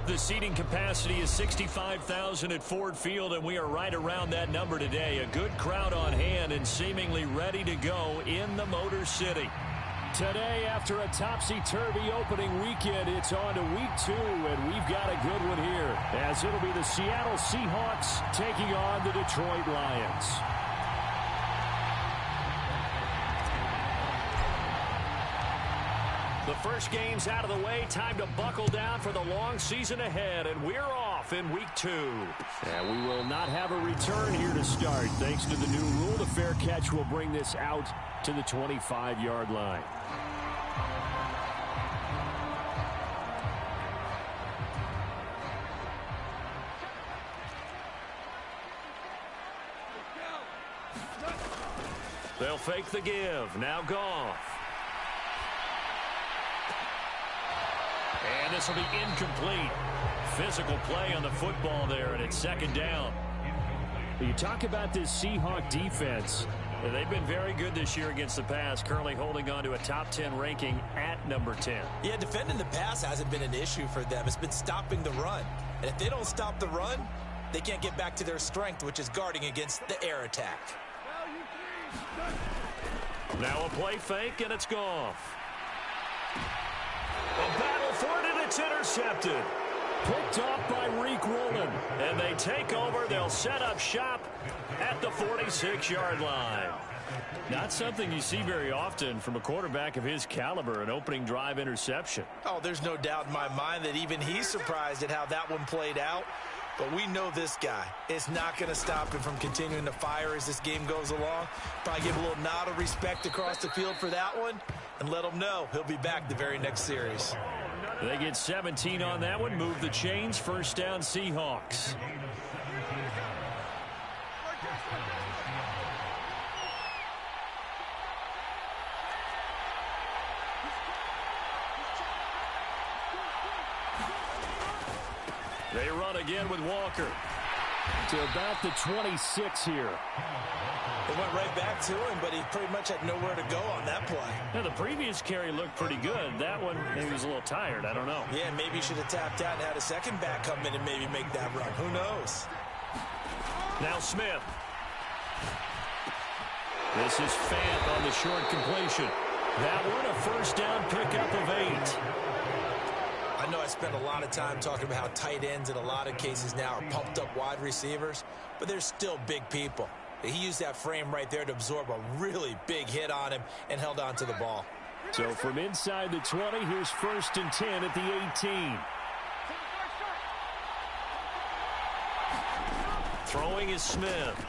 The seating capacity is 65,000 at Ford Field, and we are right around that number today. A good crowd on hand and seemingly ready to go in the Motor City. Today, after a topsy-turvy opening weekend, it's on to week 2, and we've got a good one here, as it'll be the Seattle Seahawks taking on the Detroit Lions. The first game's out of the way. Time to buckle down for the long season ahead, and we're off in week 2. And we will not have a return here to start. Thanks to the new rule, the fair catch will bring this out to the 25-yard line. They'll fake the give. Now Goff. And this will be incomplete. Physical play on the football there, and it's second down. You talk about this Seahawk defense. They've been very good this year against the pass, currently holding on to a top 10 ranking at number 10. Yeah, defending the pass hasn't been an issue for them. It's been stopping the run. And if they don't stop the run, they can't get back to their strength, which is guarding against the air attack. Now a play fake, and it's Goff. A battle for it, and it's intercepted. Picked off by Riq Woolen. And they take over. They'll set up shop at the 46-yard line. Not something you see very often from a quarterback of his caliber, an opening drive interception. Oh, there's no doubt in my mind that even he's surprised at how that one played out. But we know this guy. It's not going to stop him from continuing to fire as this game goes along. Probably give a little nod of respect across the field for that one and let him know he'll be back the very next series. They get 17 on that one. Move the chains. First down, Seahawks. They run again with Walker. To about the 26 here. They went right back to him, but he pretty much had nowhere to go on that play. Now, the previous carry looked pretty good. That one, maybe he was a little tired. I don't know. Yeah, maybe he should have tapped out and had a second back come in and maybe make that run. Who knows? Now Smith. This is Fant on the short completion. That one, a first down pickup of 8. I know I spend a lot of time talking about how tight ends in a lot of cases now are pumped up wide receivers, but they're still big people. He used that frame right there to absorb a really big hit on him and held on to the ball. So from inside the 20, here's 1st and 10 at the 18. Throwing is Smith.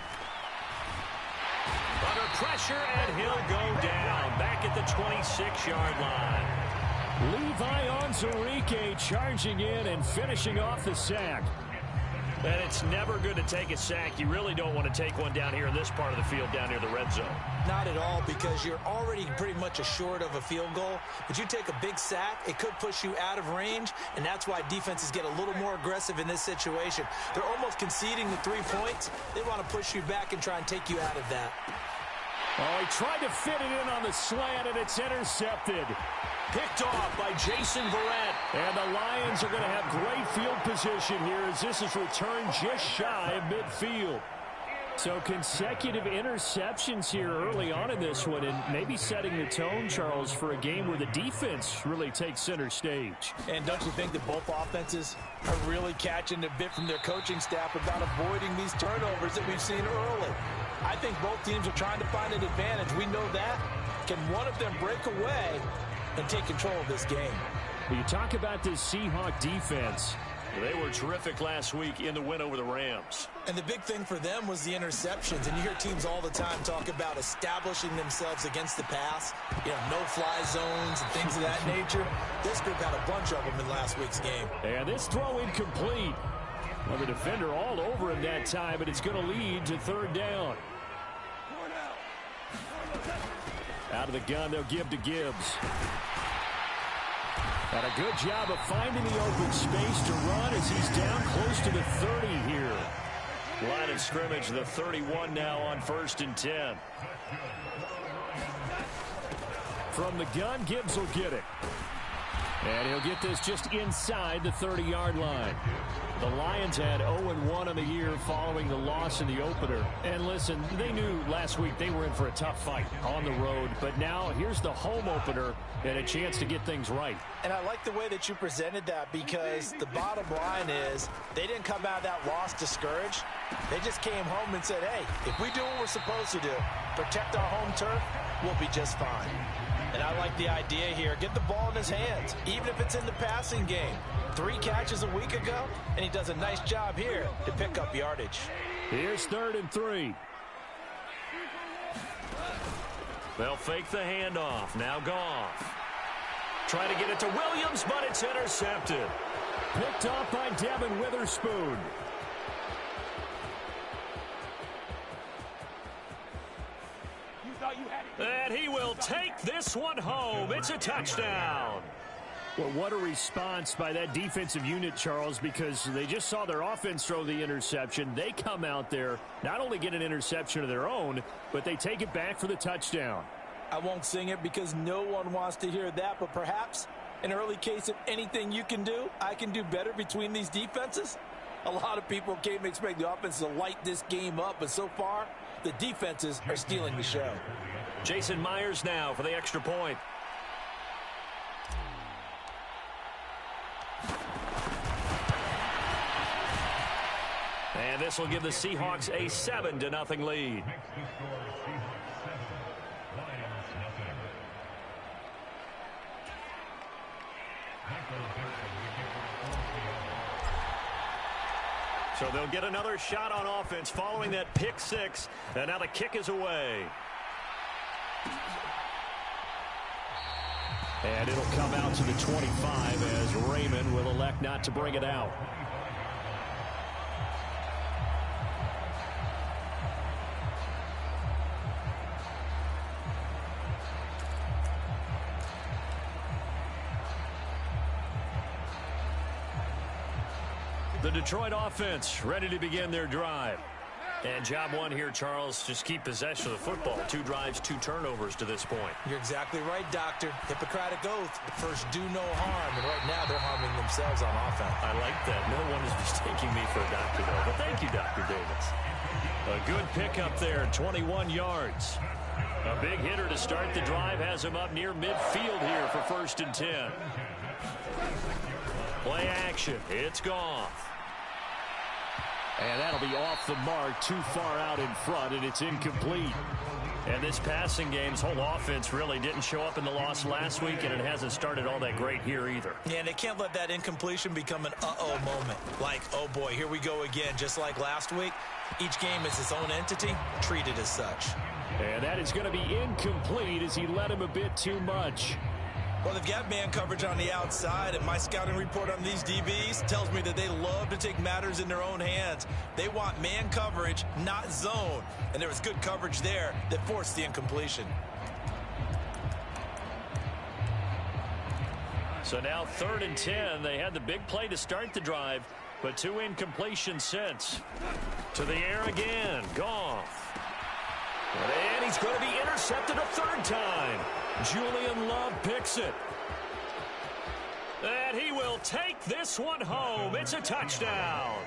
Under pressure, and he'll go down. Back at the 26-yard line. Levi Onwuzurike charging in and finishing off the sack. And it's never good to take a sack. You really don't want to take one down here in this part of the field, down near the red zone. Not at all, because you're already pretty much assured of a field goal. But you take a big sack, it could push you out of range, and that's why defenses get a little more aggressive in this situation. They're almost conceding the 3 points. They want to push you back and try and take you out of that. Oh, he tried to fit it in on the slant, and it's intercepted. Picked off by Jason Verrett. And the Lions are going to have great field position here as this is returned just shy of midfield. So consecutive interceptions here early on in this one, and maybe setting the tone, Charles, for a game where the defense really takes center stage. And don't you think that both offenses are really catching a bit from their coaching staff about avoiding these turnovers that we've seen early? I think both teams are trying to find an advantage. We know that. Can one of them break away and take control of this game? You talk about this Seahawk defense. They were terrific last week in the win over the Rams. And the big thing for them was the interceptions. And you hear teams all the time talk about establishing themselves against the pass. You know, no-fly zones and things of that nature. This group had a bunch of them in last week's game. And this throw incomplete. Well, the defender all over him that time, but it's going to lead to 3rd down. Out of the gun, they'll give to Gibbs. And a good job of finding the open space to run as he's down close to the 30 here. Line of scrimmage, the 31 now on 1st and 10. From the gun, Gibbs will get it. And he'll get this just inside the 30-yard line. The Lions had 0-1 on the year following the loss in the opener. And listen, they knew last week they were in for a tough fight on the road. But now here's the home opener and a chance to get things right. And I like the way that you presented that, because the bottom line is they didn't come out of that loss discouraged. They just came home and said, hey, if we do what we're supposed to do, protect our home turf, we'll be just fine. And I like the idea here. Get the ball in his hands, even if it's in the passing game. 3 catches a week ago, and he does a nice job here to pick up yardage. Here's 3rd and 3. They'll fake the handoff. Now Goff. Try to get it to Williams, but it's intercepted. Picked off by Devin Witherspoon. And he will take this one home. It's a touchdown. Well, what a response by that defensive unit, Charles, because they just saw their offense throw the interception. They come out there, not only get an interception of their own, but they take it back for the touchdown. I won't sing it because no one wants to hear that, but perhaps an early case of anything you can do, I can do better between these defenses. A lot of people came to expect the offense to light this game up, but so far, the defenses are stealing the show. Jason Myers now for the extra point. And this will give the Seahawks a 7-0 lead. So they'll get another shot on offense following that pick 6. And now the kick is away. And it'll come out to the 25 as Raymond will elect not to bring it out. The Detroit offense ready to begin their drive. And job one here, Charles, just keep possession of the football. 2 drives, 2 turnovers to this point. You're exactly right, Doctor. Hippocratic oath. First, do no harm. And right now, they're harming themselves on offense. I like that. No one is mistaking me for a doctor, though. But thank you, Dr. Davis. A good pickup there, 21 yards. A big hitter to start the drive has him up near midfield here for 1st and 10. Play action. It's Goff. And that'll be off the mark, too far out in front, and it's incomplete. And this passing game's whole offense really didn't show up in the loss last week, and it hasn't started all that great here either. Yeah, and they can't let that incompletion become an uh-oh moment. Like, oh boy, here we go again, just like last week. Each game is its own entity, treated as such. And that is going to be incomplete as he led him a bit too much. Well, they've got man coverage on the outside, and my scouting report on these DBs tells me that they love to take matters in their own hands. They want man coverage, not zone. And there was good coverage there that forced the incompletion. So now 3rd and 10. They had the big play to start the drive, but 2 incompletions since. To the air again. Goff. And he's going to be intercepted a 3rd time. Julian Love picks it. And he will take this one home. It's a touchdown.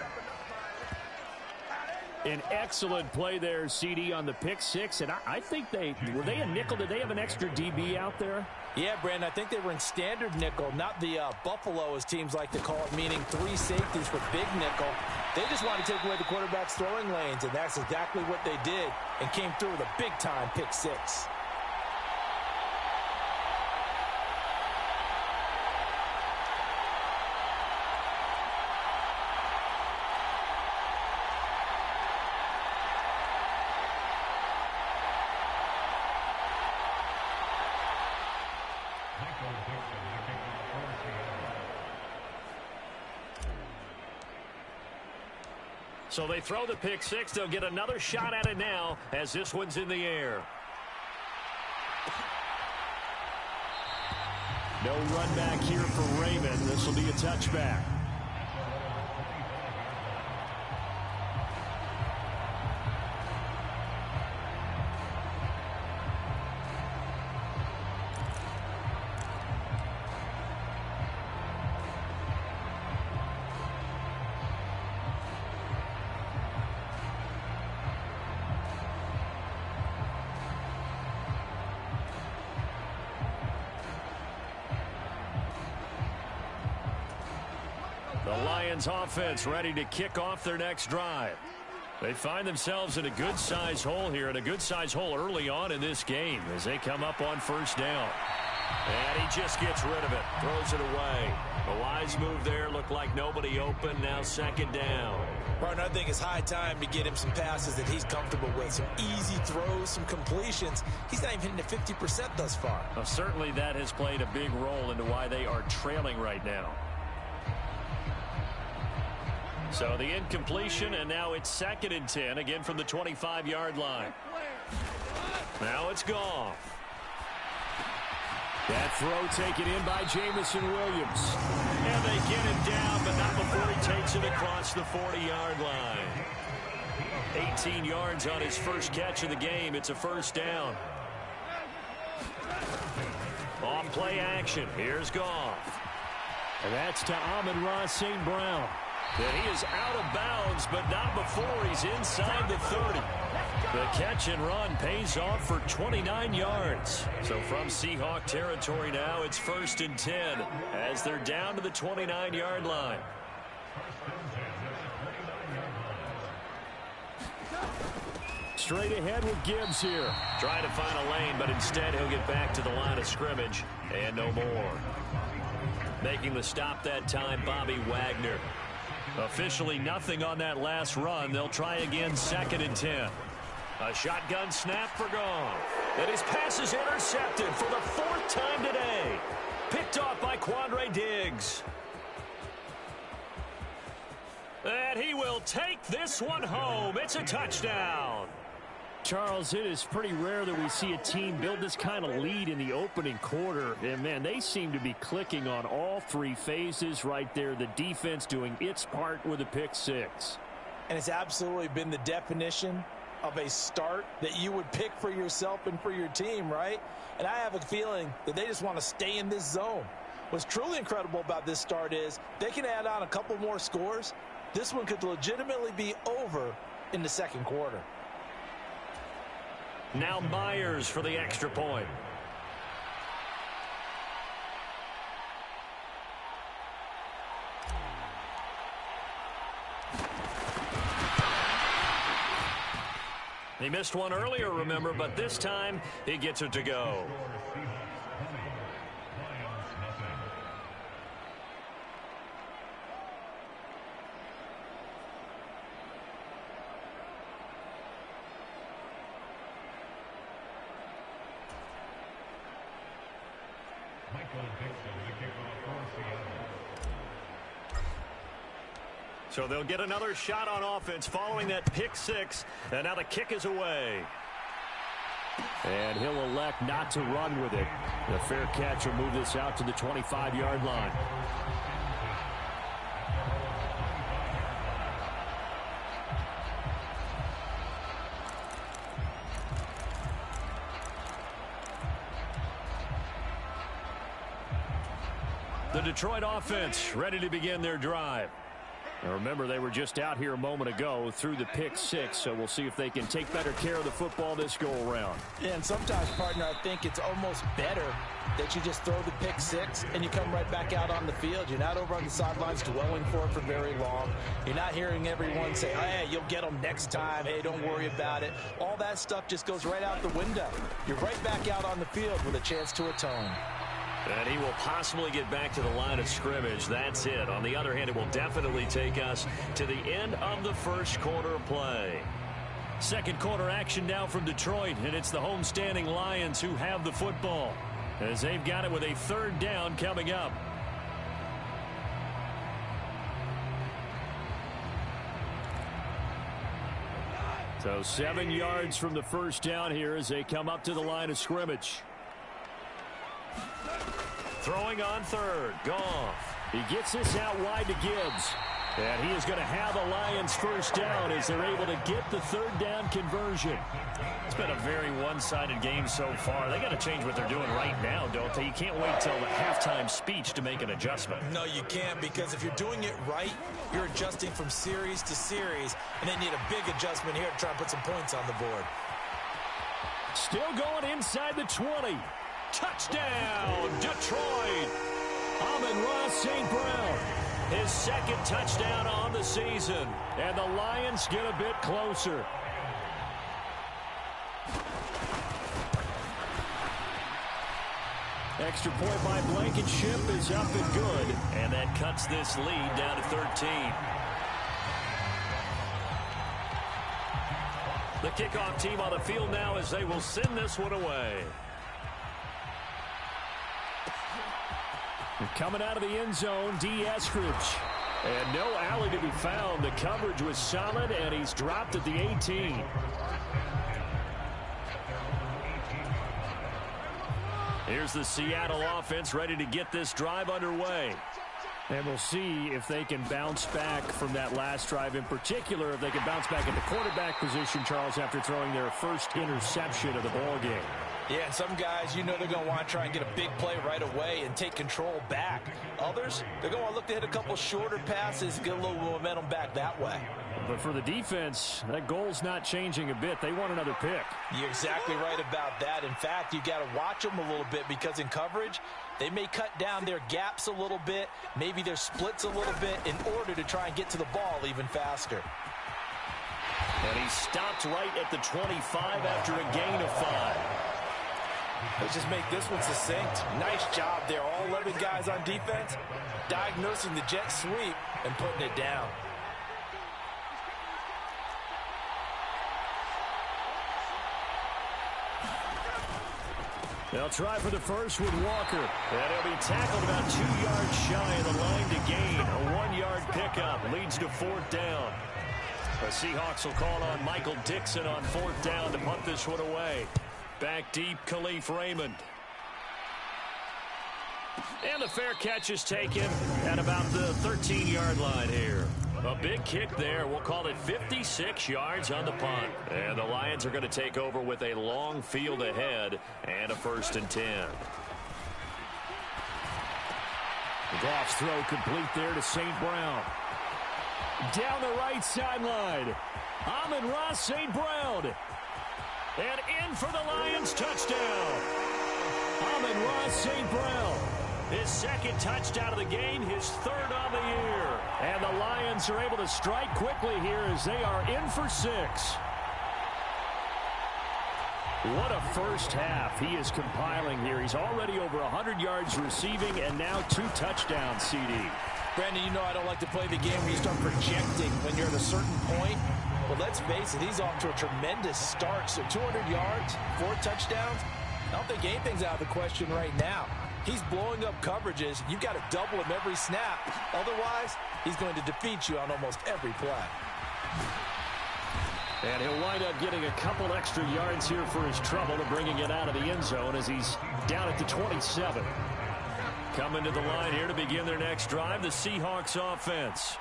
An excellent play there, CD, on the pick 6. And I think were they a nickel? Did they have an extra DB out there? Yeah, Brandon, I think they were in standard nickel, not the Buffalo, as teams like to call it, meaning 3 safeties for big nickel. They just want to take away the quarterback's throwing lanes, and that's exactly what they did, and came through with a big-time pick 6. So they throw the pick 6. They'll get another shot at it now as this one's in the air. No run back here for Raymond. This will be a touchback. Lions offense ready to kick off their next drive. They find themselves in a good-sized hole here, and a good-sized hole early on in this game as they come up on first down. And he just gets rid of it, throws it away. A wise move there, looked like nobody open, now second down. Partner, I think it's high time to get him some passes that he's comfortable with, some easy throws, some completions. He's not even hitting the 50% thus far. Well, certainly that has played a big role into why they are trailing right now. So the incompletion, and now it's 2nd and 10, again from the 25-yard line. Now it's Goff. That throw taken in by Jameson Williams. And they get him down, but not before he takes it across the 40-yard line. 18 yards on his first catch of the game. It's a first down. Off play action. Here's Goff. And that's to Amon-Ra St. Brown. And he is out of bounds, but not before he's inside the 30. The catch and run pays off for 29 yards. So from Seahawk territory now, it's 1st and 10 as they're down to the 29-yard line. Straight ahead with Gibbs here. Trying to find a lane, but instead he'll get back to the line of scrimmage and no more. Making the stop that time, Bobby Wagner. Officially nothing on that last run. They'll try again, 2nd and 10. A shotgun snap for Goff. And his pass is intercepted for the 4th time today. Picked off by Quandre Diggs. And he will take this one home. It's a touchdown. Charles, it is pretty rare that we see a team build this kind of lead in the opening quarter. And, man, they seem to be clicking on all 3 phases right there. The defense doing its part with a pick 6. And it's absolutely been the definition of a start that you would pick for yourself and for your team, right? And I have a feeling that they just want to stay in this zone. What's truly incredible about this start is they can add on a couple more scores. This one could legitimately be over in the 2nd quarter. Now Myers for the extra point. He missed one earlier, remember, but this time he gets it to go. So they'll get another shot on offense following that pick 6, and now the kick is away. And he'll elect not to run with it. The fair catch will move this out to the 25-yard line. The Detroit offense ready to begin their drive. Now remember, they were just out here a moment ago through the pick 6, so we'll see if they can take better care of the football this go-around. Yeah, and sometimes, partner, I think it's almost better that you just throw the pick 6 and you come right back out on the field. You're not over on the sidelines dwelling for it for very long. You're not hearing everyone say, hey, you'll get them next time. Hey, don't worry about it. All that stuff just goes right out the window. You're right back out on the field with a chance to atone. And he will possibly get back to the line of scrimmage. That's it. On the other hand, it will definitely take us to the end of the first quarter of play. 2nd quarter action now from Detroit, and it's the homestanding Lions who have the football as they've got it with a 3rd down coming up. So 7 yards from the first down here as they come up to the line of scrimmage. Throwing on 3rd, Goff. He gets this out wide to Gibbs. And he is going to have the Lions first down as they're able to get the 3rd down conversion. It's been a very one-sided game so far. They got to change what they're doing right now, don't they? You can't wait till the halftime speech to make an adjustment. No, you can't, because if you're doing it right, you're adjusting from series to series, and they need a big adjustment here to try and put some points on the board. Still going inside the 20. Touchdown, Detroit! Amon-Ra St. Brown. His second touchdown on the season. And the Lions get a bit closer. Extra point by Blankenship is up and good. And that cuts this lead down to 13. The kickoff team on the field now as they will send this one away. Coming out of the end zone, D. Eskridge. And no alley to be found. The coverage was solid, and he's dropped at the 18. Here's the Seattle offense ready to get this drive underway. And we'll see if they can bounce back from that last drive, in particular, if they can bounce back at the quarterback position, Charles, after throwing their first interception of the ballgame. Yeah, and some guys, you know they're going to want to try and get a big play right away and take control back. Others, they're going to look to hit a couple shorter passes, get a little momentum back that way. But for the defense, that goal's not changing a bit. They want another pick. You're exactly right about that. In fact, you got to watch them a little bit because in coverage, they may cut down their gaps a little bit, maybe their splits a little bit in order to try and get to the ball even faster. And he stopped right at the 25 after a gain of 5. Let's just make this one succinct. Nice job there. All 11 guys on defense diagnosing the jet sweep and putting it down. They'll try for the first with Walker. And he'll be tackled about 2 yards shy of the line to gain. A 1-yard pickup leads to 4th down. The Seahawks will call on Michael Dixon on 4th down to punt this one away. Back deep, Khalif Raymond. And the fair catch is taken at about the 13-yard line here. A big kick there. We'll call it 56 yards on the punt. And the Lions are going to take over with a long field ahead and a 1st and 10. Goff's throw complete there to St. Brown. Down the right sideline. Amon-Ra St. Brown. And in for the Lions touchdown. Amon-Ra St. Brown. His second touchdown of the game, his 3rd on the year. And the Lions are able to strike quickly here as they are in for 6. What a first half he is compiling here. He's already over 100 yards receiving and now 2 touchdowns, CD. Brandon, you know I don't like to play the game where you start projecting when you're at a certain point. But let's face it, he's off to a tremendous start. So 200 yards, 4 touchdowns. I don't think anything's out of the question right now. He's blowing up coverages. You've got to double him every snap. Otherwise, he's going to defeat you on almost every play. And he'll wind up getting a couple extra yards here for his trouble to bringing it out of the end zone as he's down at the 27. Coming to the line here to begin their next drive, the Seahawks offense.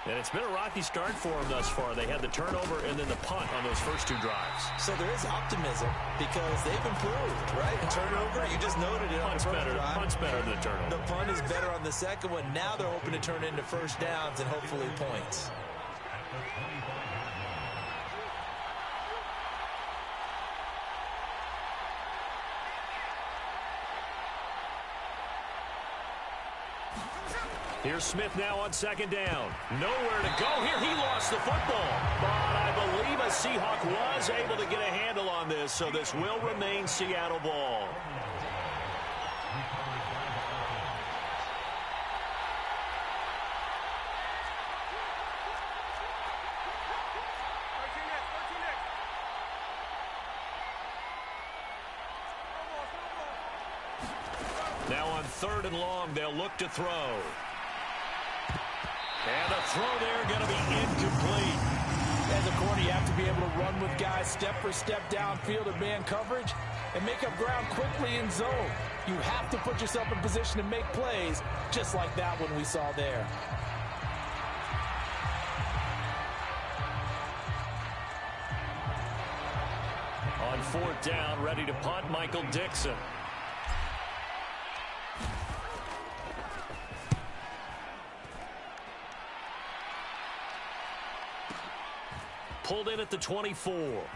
And it's been a rocky start for them thus far. They had the turnover and then the punt on those first 2 drives. So there is optimism because they've improved, right? And turnover, you just noted it on the first drive. Punt's better than turnover. The punt is better on the second one. Now they're hoping to turn into 1st downs and hopefully points. Here's Smith now on 2nd down. Nowhere to go here. He lost the football. But I believe a Seahawk was able to get a handle on this, so this will remain Seattle ball. Now on 3rd and long, they'll look to throw. And the throw there going to be incomplete. As a corner, you have to be able to run with guys step for step downfield in man coverage and make up ground quickly in zone. You have to put yourself in position to make plays just like that one we saw there. On 4th down, ready to punt, Michael Dixon. Pulled in at the 24. Found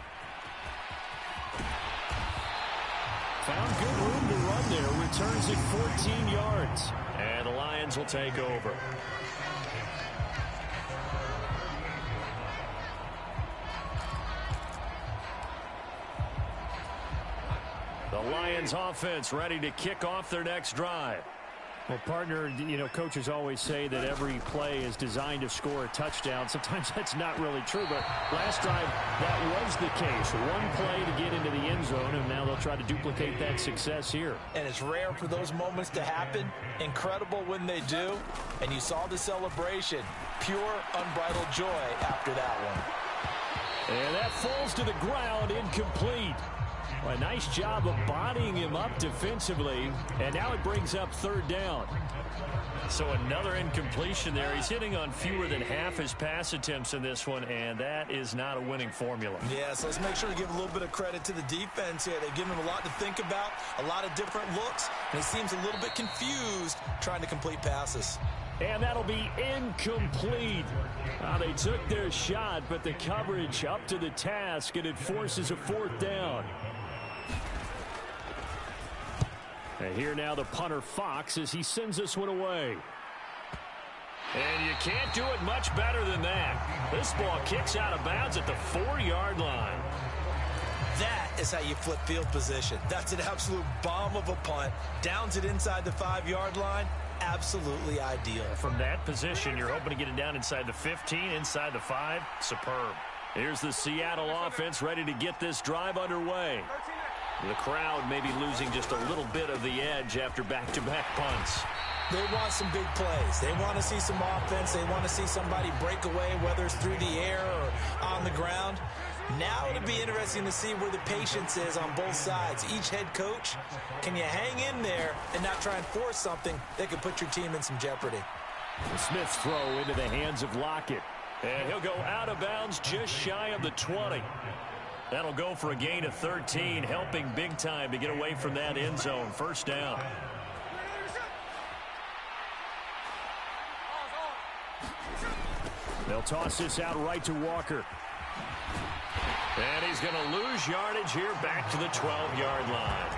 good room to run there. Returns it 14 yards. And the Lions will take over. Lions offense ready to kick off their next drive. Well, partner, coaches always say that every play is designed to score a touchdown. Sometimes that's not really true, but last drive, that was the case. One play to get into the end zone, and now they'll try to duplicate that success here. And it's rare for those moments to happen. Incredible when they do. And you saw the celebration. Pure, unbridled joy after that one. And that falls to the ground, incomplete. Well, a nice job of bodying him up defensively, and now it brings up third down. So another incompletion there. He's hitting on fewer than half his pass attempts in this one, and that is not a winning formula. Yeah, so let's make sure to give a little bit of credit to the defense here. They've given him a lot to think about, a lot of different looks, and he seems a little bit confused trying to complete passes. And that'll be incomplete. They took their shot, but the coverage up to the task, and it forces a fourth down. And here now the punter Fox as he sends this one away. And you can't do it much better than that. This ball kicks out of bounds at the 4-yard line. That is how you flip field position. That's an absolute bomb of a punt. Downs it inside the 5-yard line. Absolutely ideal. From that position, you're hoping to get it down inside the 15, inside the 5. Superb. Here's the Seattle offense ready to get this drive underway. The crowd may be losing just a little bit of the edge after back-to-back punts. They want some big plays. They want to see some offense. They want to see somebody break away, whether it's through the air or on the ground. Now it'll be interesting to see where the patience is on both sides. Each head coach, can you hang in there and not try and force something that could put your team in some jeopardy? Smith's throw into the hands of Lockett. And he'll go out of bounds just shy of the 20. That'll go for a gain of 13, helping big time to get away from that end zone. First down. They'll toss this out right to Walker. And he's going to lose yardage here back to the 12-yard line.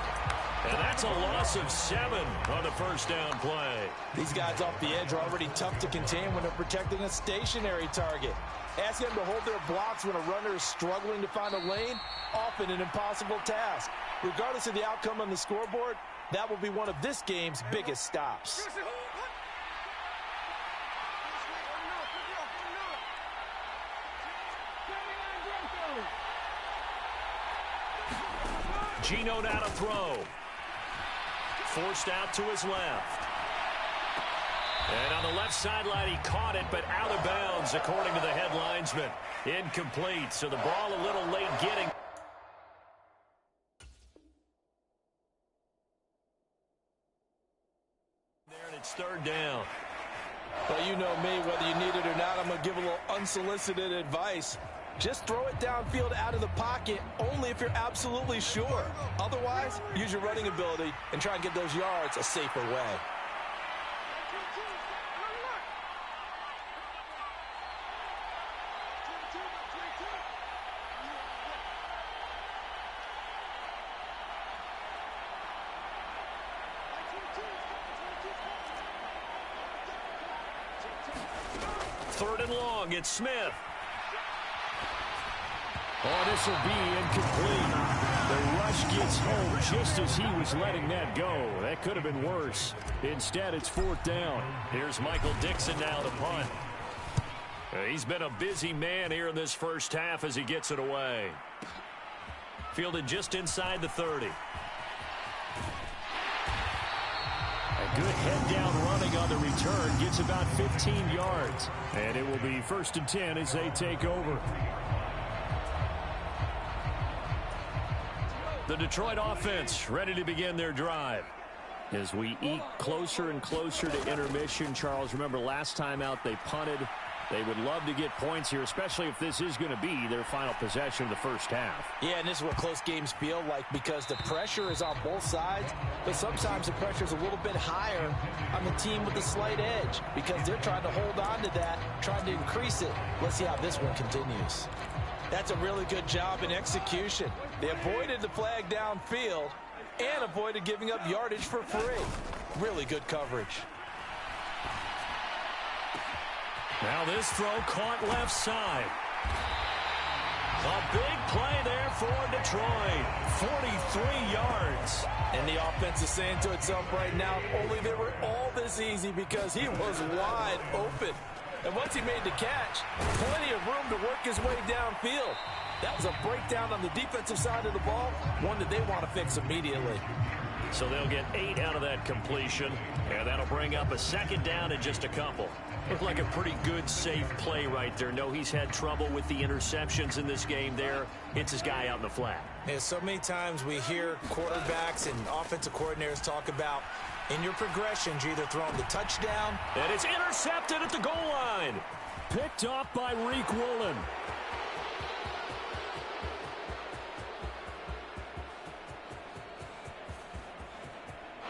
And that's a loss of 7 on the first down play. These guys off the edge are already tough to contain when they're protecting a stationary target. Ask them to hold their blocks when a runner is struggling to find a lane, often an impossible task. Regardless of the outcome on the scoreboard, that will be one of this game's biggest stops. Geno now to throw. Forced out to his left. And on the left sideline, he caught it, but out of bounds, according to the head linesman. Incomplete, so the ball a little late getting. There, and it's third down. Well, you know me, whether you need it or not, I'm going to give a little unsolicited advice. Just throw it downfield out of the pocket only if you're absolutely sure. Otherwise, use your running ability and try and get those yards a safer way. Third and long, it's Smith. Oh, this will be incomplete. The rush gets home just as he was letting that go. That could have been worse. Instead, it's fourth down. Here's Michael Dixon now to punt. He's been a busy man here in this first half as he gets it away. Fielded just inside the 30. A good head-down running on the return gets about 15 yards. And it will be 1st and 10 as they take over. The Detroit offense ready to begin their drive. As we eke closer and closer to intermission, Charles, remember last time out they punted. They would love to get points here, especially if this is going to be their final possession of the first half. Yeah, and this is what close games feel like because the pressure is on both sides, but sometimes the pressure is a little bit higher on the team with the slight edge because they're trying to hold on to that, trying to increase it. Let's see how this one continues. That's a really good job in execution. They avoided the flag downfield and avoided giving up yardage for free. Really good coverage. Now this throw caught left side. A big play there for Detroit. 43 yards. And the offense is saying to itself right now, only they were all this easy because he was wide open. And once he made the catch, plenty of room to work his way downfield. That was a breakdown on the defensive side of the ball, one that they want to fix immediately. So they'll get 8 out of that completion, and that'll bring up a second down in just a couple. Looked like a pretty good, safe play right there. No, he's had trouble with the interceptions in this game there. Hits his guy out in the flat. And so many times we hear quarterbacks and offensive coordinators talk about in your progressions, you're either throwing the touchdown. And it's intercepted at the goal line. Picked off by Riq Woolen.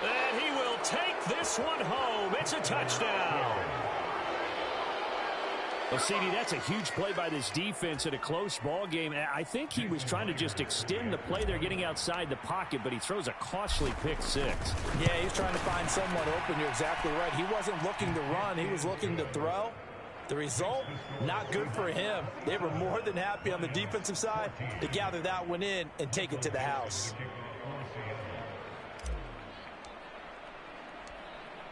And he will take this one home. It's a touchdown. Well, CD, that's a huge play by this defense in a close ball game. I think he was trying to just extend the play there, getting outside the pocket, but he throws a costly pick six. Yeah, he's trying to find someone open. You're exactly right. He wasn't looking to run. He was looking to throw. The result, not good for him. They were more than happy on the defensive side to gather that one in and take it to the house.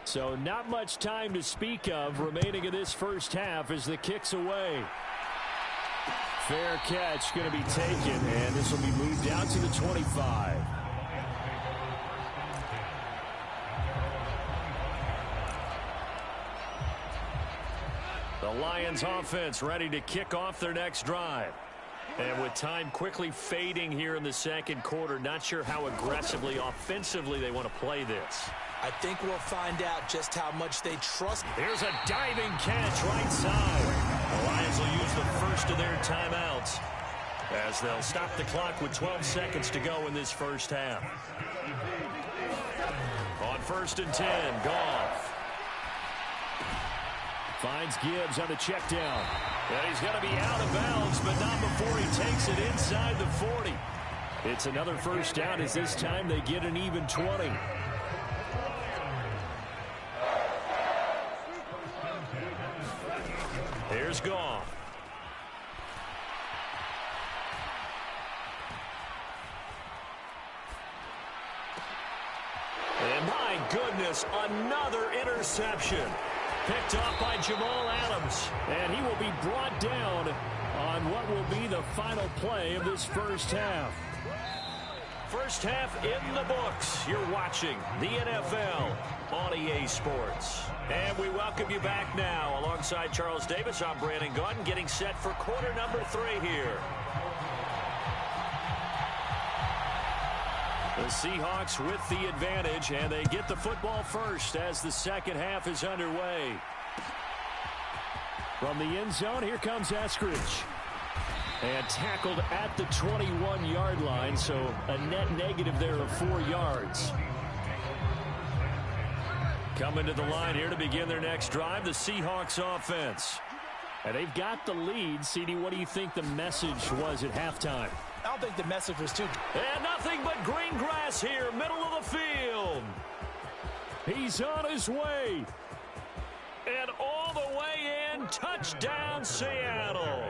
So not much time to speak of remaining in this first half as the kick's away. Fair catch going to be taken, and this will be moved out to the 25. The Lions offense ready to kick off their next drive. And with time quickly fading here in the second quarter, not sure how aggressively, offensively they want to play this. I think we'll find out just how much they trust. Here's a diving catch right side. The Lions will use the first of their timeouts as they'll stop the clock with 12 seconds to go in this first half. On 1st and 10, Goff. Finds Gibbs on the check down. And he's going to be out of bounds, but not before he takes it inside the 40. It's another first down as this time they get an even 20. Here's Goff. And my goodness, another interception. Picked off by Jamal Adams. And he will be brought down on what will be the final play of this first half. First half in the books. You're watching the NFL on EA Sports. And we welcome you back now. Alongside Charles Davis, I'm Brandon Gaudin, getting set for quarter number 3 here. The Seahawks with the advantage, and they get the football first as the second half is underway. From the end zone, here comes Eskridge. And tackled at the 21-yard line, so a net negative there of 4 yards. Coming to the line here to begin their next drive, the Seahawks offense. And they've got the lead. CD, what do you think the message was at halftime? I don't think the message was too. And nothing but green grass here, middle of the field. He's on his way. And all the way in, touchdown Seattle.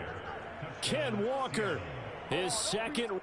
Ken Walker, his second